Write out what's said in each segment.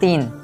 3,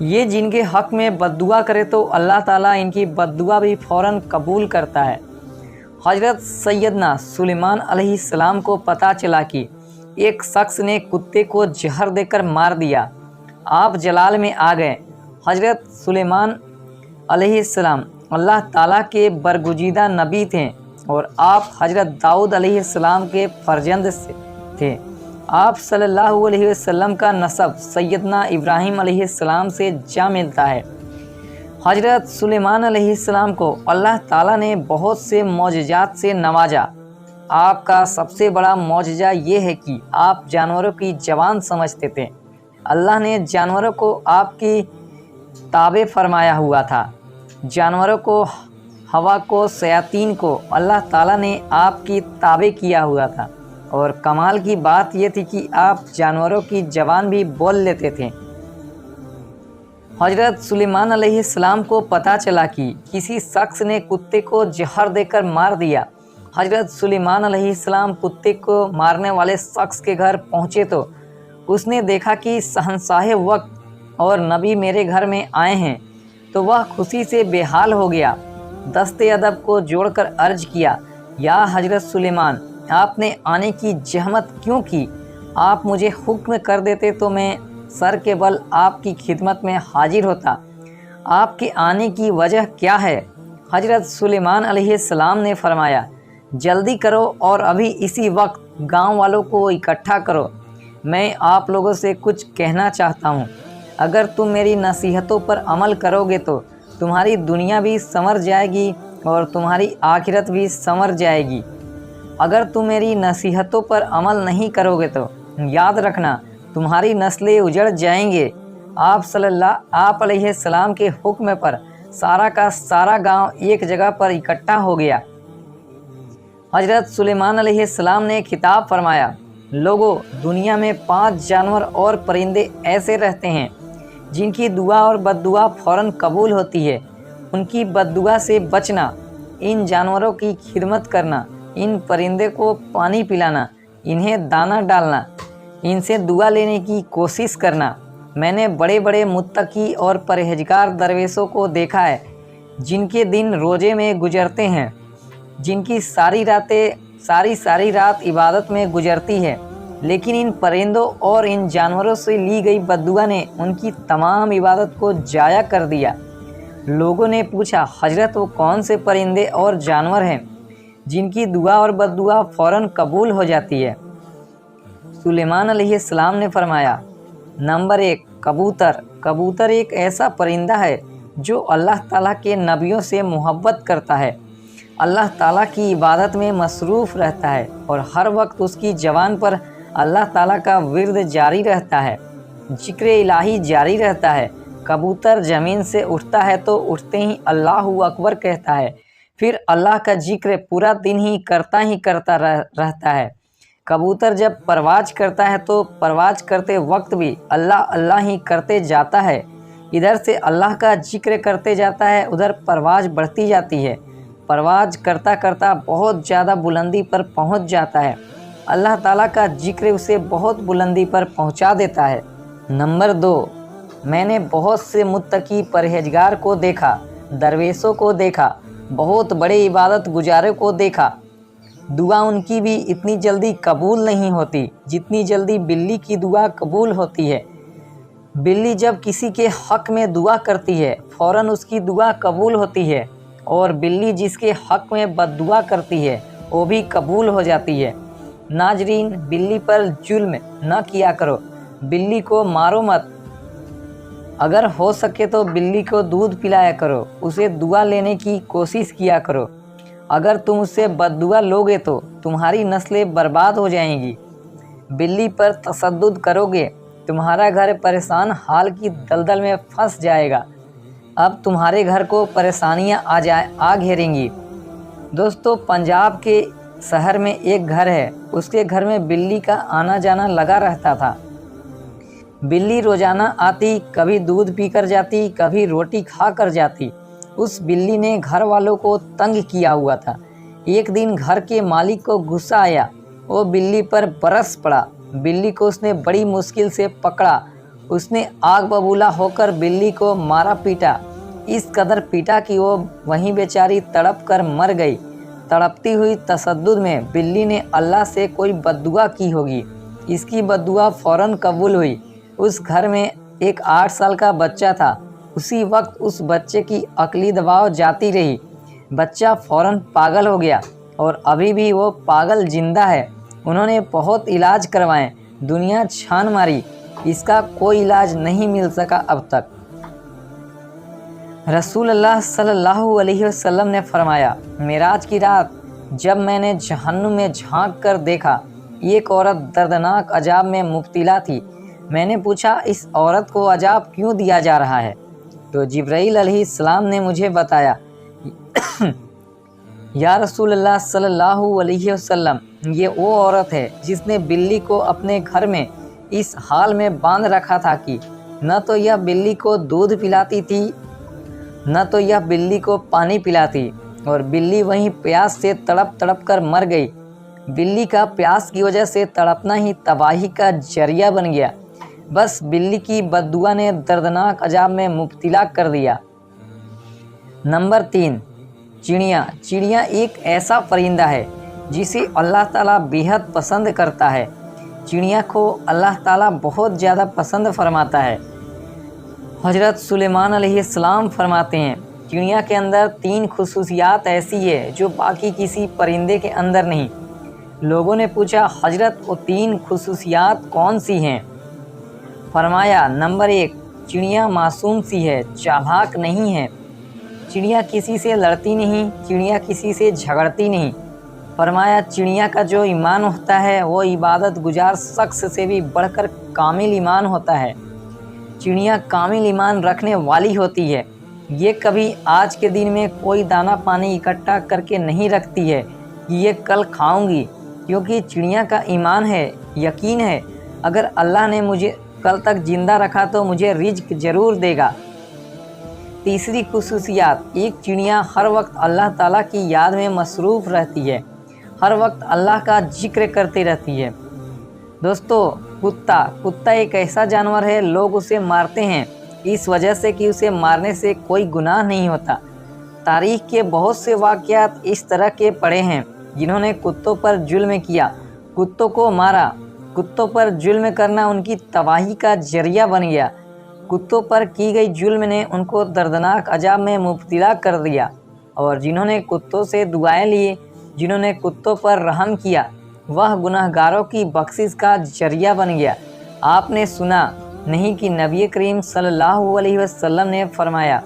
یہ جن کے حق میں بددعا کرے تو اللہ تعالیٰ ان کی بددعا بھی فوراً قبول کرتا ہے۔ حضرت سیدنا سلیمان علیہ السلام کو پتہ چلا کہ ایک شخص نے کتے کو زہر دے کر مار دیا۔ آپ جلال میں آ گئے۔ حضرت سلیمان علیہ السلام اللہ تعالیٰ کے برگزیدہ نبی تھے اور آپ حضرت داؤد علیہ السلام کے فرزند تھے۔ آپ صلی اللہ علیہ وسلم کا نسب سیدنا ابراہیم علیہ السلام سے جا ملتا ہے۔ حضرت سلیمان علیہ السلام کو اللہ تعالیٰ نے بہت سے معجزات سے نوازا۔ آپ کا سب سے بڑا معجزہ یہ ہے کہ آپ جانوروں کی زبان سمجھتے تھے۔ اللہ نے جانوروں کو آپ کی تابع فرمایا ہوا تھا۔ جانوروں کو، ہوا کو، شیاطین کو اللہ تعالیٰ نے آپ کی تابع کیا ہوا تھا، اور کمال کی بات یہ تھی کہ آپ جانوروں کی زبان بھی بول لیتے تھے۔ حضرت سلیمان علیہ السلام کو پتہ چلا کہ کسی شخص نے کتے کو زہر دے کر مار دیا۔ حضرت سلیمان علیہ السلام کتے کو مارنے والے شخص کے گھر پہنچے تو اس نے دیکھا کہ شہنشاہ وقت اور نبی میرے گھر میں آئے ہیں، تو وہ خوشی سے بے حال ہو گیا۔ دست ادب کو جوڑ کر عرض کیا، یا حضرت سلیمان، آپ نے آنے کی زحمت کیوں کی؟ آپ مجھے حکم کر دیتے تو میں سر کے بل آپ کی خدمت میں حاضر ہوتا۔ آپ کے آنے کی وجہ کیا ہے؟ حضرت سلیمان علیہ السلام نے فرمایا، جلدی کرو اور ابھی اسی وقت گاؤں والوں کو اکٹھا کرو۔ میں آپ لوگوں سے کچھ کہنا چاہتا ہوں۔ اگر تم میری نصیحتوں پر عمل کرو گے تو تمہاری دنیا بھی سنور جائے گی اور تمہاری آخرت بھی سنور جائے گی۔ اگر تم میری نصیحتوں پر عمل نہیں کرو گے تو یاد رکھنا تمہاری نسلیں اجڑ جائیں گے۔ آپ علیہ السلام کے حکم پر سارا کا سارا گاؤں ایک جگہ پر اکٹھا ہو گیا۔ حضرت سلیمان علیہ السلام نے خطاب فرمایا، لوگو، دنیا میں 5 جانور اور پرندے ایسے رہتے ہیں جن کی دعا اور بددعا فوراً قبول ہوتی ہے۔ ان کی بددعا سے بچنا، ان جانوروں کی خدمت کرنا، ان پرندے کو پانی پلانا، انہیں دانہ ڈالنا، ان سے دعا لینے کی کوشش کرنا۔ میں نے بڑے بڑے متقی اور پرہیزگار درویشوں کو دیکھا ہے جن کے دن روزے میں گزرتے ہیں، جن کی ساری رات عبادت میں گزرتی ہے، لیکن ان پرندوں اور ان جانوروں سے لی گئی بددعا نے ان کی تمام عبادت کو ضائع کر دیا۔ لوگوں نے پوچھا، حضرت وہ کون سے پرندے اور جانور ہیں جن کی دعا اور بددعا فوراً قبول ہو جاتی ہے؟ سلیمان علیہ السلام نے فرمایا، نمبر 1، کبوتر۔ کبوتر ایک ایسا پرندہ ہے جو اللہ تعالیٰ کے نبیوں سے محبت کرتا ہے، اللہ تعالیٰ کی عبادت میں مصروف رہتا ہے اور ہر وقت اس کی زبان پر اللہ تعالیٰ کا ورد جاری رہتا ہے، ذکر الہی جاری رہتا ہے۔ کبوتر زمین سے اٹھتا ہے تو اٹھتے ہی اللہ اکبر کہتا ہے، پھر اللہ کا ذکر پورا دن ہی کرتا رہتا ہے۔ کبوتر جب پرواز کرتا ہے تو پرواز کرتے وقت بھی اللہ اللہ ہی کرتے جاتا ہے، ادھر سے اللہ کا ذکر کرتے جاتا ہے، ادھر پرواز بڑھتی جاتی ہے، پرواز کرتا کرتا بہت زیادہ بلندی پر پہنچ جاتا ہے، اللہ تعالیٰ کا ذکر اسے بہت بلندی پر پہنچا دیتا ہے۔ نمبر 2، میں نے بہت سے متقی پرہیزگار کو دیکھا، درویشوں کو دیکھا، بہت بڑے عبادت گزاروں کو دیکھا، دعا ان کی بھی اتنی جلدی قبول نہیں ہوتی جتنی جلدی بلی کی دعا قبول ہوتی ہے۔ بلی جب کسی کے حق میں دعا کرتی ہے فوراً اس کی دعا قبول ہوتی ہے، اور بلی جس کے حق میں بد دعا کرتی ہے وہ بھی قبول ہو جاتی ہے۔ ناظرین، بلی پر ظلم نہ کیا کرو، بلی کو مارو مت، اگر ہو سکے تو بلی کو دودھ پلایا کرو، اسے دعا لینے کی کوشش کیا کرو۔ اگر تم اس سے بد دعا لوگے تو تمہاری نسلیں برباد ہو جائیں گی۔ بلی پر تشدد کرو گے، تمہارا گھر پریشان حال کی دلدل میں پھنس جائے گا، اب تمہارے گھر کو پریشانیاں آ گھیریں گی۔ دوستو، پنجاب کے شہر میں ایک گھر ہے، اس کے گھر میں بلی کا آنا جانا لگا رہتا تھا۔ بلی روزانہ آتی، کبھی دودھ پی کر جاتی، کبھی روٹی کھا کر جاتی۔ اس بلی نے گھر والوں کو تنگ کیا ہوا تھا۔ ایک دن گھر کے مالک کو غصہ آیا، وہ بلی پر برس پڑا۔ بلی کو اس نے بڑی مشکل سے پکڑا اس نے آگ ببولا ہو کر بلی کو مارا پیٹا، اس قدر پیٹا کہ وہ وہیں بیچاری تڑپ کر مر گئی۔ تڑپتی ہوئی تشدد میں بلی نے اللہ سے کوئی بددعا کی ہوگی، اس کی بددعا فوراً قبول ہوئی۔ اس گھر میں ایک 8 سال کا بچہ تھا، اسی وقت اس بچے کی عقلی دباؤ جاتی رہی، بچہ فوراً پاگل ہو گیا اور ابھی بھی وہ پاگل زندہ ہے۔ انہوں نے بہت علاج کروائے، دنیا چھان ماری، اس کا کوئی علاج نہیں مل سکا اب تک۔ رسول اللہ صلی اللہ علیہ وسلم نے فرمایا، معراج کی رات جب میں نے جہنم میں جھانک کر دیکھا، ایک عورت دردناک عذاب میں مبتلا تھی۔ میں نے پوچھا، اس عورت کو عذاب کیوں دیا جا رہا ہے؟ تو جبرائیل علیہ السلام نے مجھے بتایا، یا رسول اللہ صلی اللہ علیہ وسلم، یہ وہ عورت ہے جس نے بلی کو اپنے گھر میں اس حال میں باندھ رکھا تھا کہ نہ تو یہ بلی کو دودھ پلاتی تھی، نہ تو یہ بلی کو پانی پلاتی، اور بلی وہیں پیاس سے تڑپ تڑپ کر مر گئی۔ بلی کا پیاس کی وجہ سے تڑپنا ہی تباہی کا ذریعہ بن گیا، بس بلی کی بددعا نے دردناک عذاب میں مبتلا کر دیا۔ نمبر 3، چڑیا۔ چڑیا ایک ایسا پرندہ ہے جسے اللہ تعالیٰ بیحد پسند کرتا ہے۔ چڑیا کو اللہ تعالیٰ بہت زیادہ پسند فرماتا ہے۔ حضرت سلیمان علیہ السلام فرماتے ہیں، چڑیا کے اندر 3 خصوصیات ایسی ہے جو باقی کسی پرندے کے اندر نہیں۔ لوگوں نے پوچھا، حضرت وہ 3 خصوصیات کون سی ہیں؟ فرمایا، نمبر 1، چڑیا معصوم سی ہے، چالاک نہیں ہے۔ چڑیا کسی سے لڑتی نہیں، چڑیا کسی سے جھگڑتی نہیں۔ فرمایا، چڑیا کا جو ایمان ہوتا ہے وہ عبادت گزار شخص سے بھی بڑھ کر کامل ایمان ہوتا ہے۔ چڑیا کامل ایمان رکھنے والی ہوتی ہے، یہ کبھی آج کے دن میں کوئی دانہ پانی اکٹھا کر کے نہیں رکھتی ہے کہ یہ کل کھاؤں گی، کیونکہ چڑیا کا ایمان ہے، یقین ہے، اگر اللہ نے مجھے کل تک زندہ رکھا تو مجھے رزق ضرور دے گا۔ تیسری خصوصیات، ایک چڑیا ہر وقت اللہ تعالیٰ کی یاد میں مصروف رہتی ہے، ہر وقت اللہ کا ذکر کرتی رہتی ہے۔ دوستو، کتا ایک ایسا جانور ہے، لوگ اسے مارتے ہیں اس وجہ سے کہ اسے مارنے سے کوئی گناہ نہیں ہوتا۔ تاریخ کے بہت سے واقعات اس طرح کے پڑے ہیں جنہوں نے کتوں پر ظلم کیا، کتوں کو مارا۔ کتوں پر ظلم کرنا ان کی تباہی کا ذریعہ بن گیا۔ کتوں پر کی گئی ظلم نے ان کو دردناک عذاب میں مبتلا کر دیا، اور جنہوں نے کتوں سے دعائیں لی، جنہوں نے کتوں پر رحم کیا، وہ گناہگاروں کی بخشش کا ذریعہ بن گیا۔ آپ نے سنا نہیں کہ نبی کریم صلی اللہ علیہ وسلم نے فرمایا،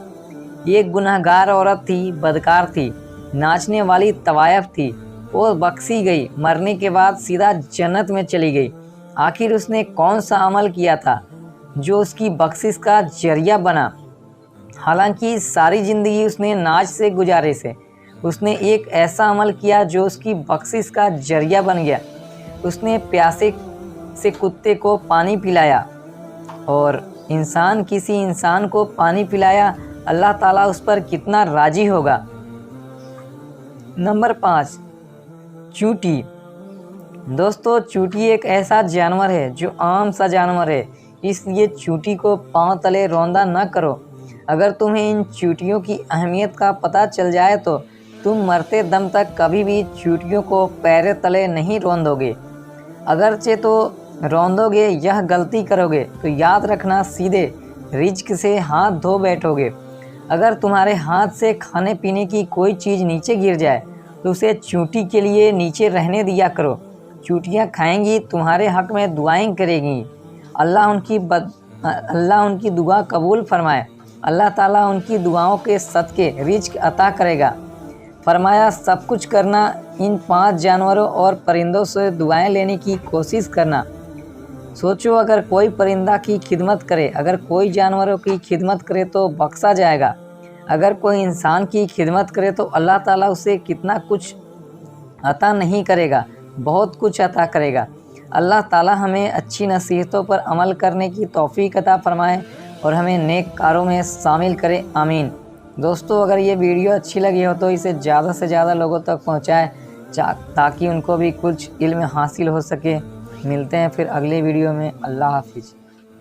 ایک گناہگار عورت تھی، بدکار تھی، ناچنے والی طوائف تھی، وہ بخشی گئی، مرنے کے بعد سیدھا جنت میں چلی گئی۔ آخر اس نے کون سا عمل کیا تھا جو اس کی بخشش کا ذریعہ بنا؟ حالانکہ ساری زندگی اس نے ناچ سے گزارے سے، اس نے ایک ایسا عمل کیا جو اس کی بخشش کا ذریعہ بن گیا۔ اس نے پیاسے سے کتے کو پانی پلایا، اور انسان کسی انسان کو پانی پلایا، اللہ تعالیٰ اس پر کتنا راضی ہوگا۔ نمبر 5، چونٹی۔ دوستو، چونٹی ایک ایسا جانور ہے جو عام سا جانور ہے، اس لیے چونٹی کو پاؤں تلے روندا نہ کرو۔ اگر تمہیں ان چونٹیوں کی اہمیت کا پتہ چل جائے تو تم مرتے دم تک کبھی بھی چونٹیوں کو پیر تلے نہیں روندو گے۔ اگرچہ تو روندو گے، یہ غلطی کرو گے تو یاد رکھنا سیدھے رزق سے ہاتھ دھو بیٹھو گے۔ اگر تمہارے ہاتھ سے کھانے پینے کی کوئی چیز نیچے گر جائے تو اسے چونٹی کے لیے نیچے رہنے دیا کرو۔ چونٹیاں کھائیں گی، تمہارے حق میں دعائیں کرے گی، اللہ ان کی دعا قبول فرمائے، اللہ تعالیٰ ان کی دعاؤں کے صدقے رزق عطا کرے گا۔ فرمایا، سب کچھ کرنا، ان 5 جانوروں اور پرندوں سے دعائیں لینے کی کوشش کرنا۔ سوچو، اگر کوئی پرندہ کی خدمت کرے، اگر کوئی جانوروں کی خدمت کرے تو بخشا جائے گا، اگر کوئی انسان کی خدمت کرے تو اللہ تعالیٰ اسے کتنا کچھ عطا نہیں کرے گا، بہت کچھ عطا کرے گا۔ اللہ تعالیٰ ہمیں اچھی نصیحتوں پر عمل کرنے کی توفیق عطا فرمائے اور ہمیں نیک کاروں میں شامل کرے، آمین۔ دوستو، اگر یہ ویڈیو اچھی لگی ہو تو اسے زیادہ سے زیادہ لوگوں تک پہنچائیں تاکہ ان کو بھی کچھ علم حاصل ہو سکے۔ ملتے ہیں پھر اگلے ویڈیو میں، اللہ حافظ۔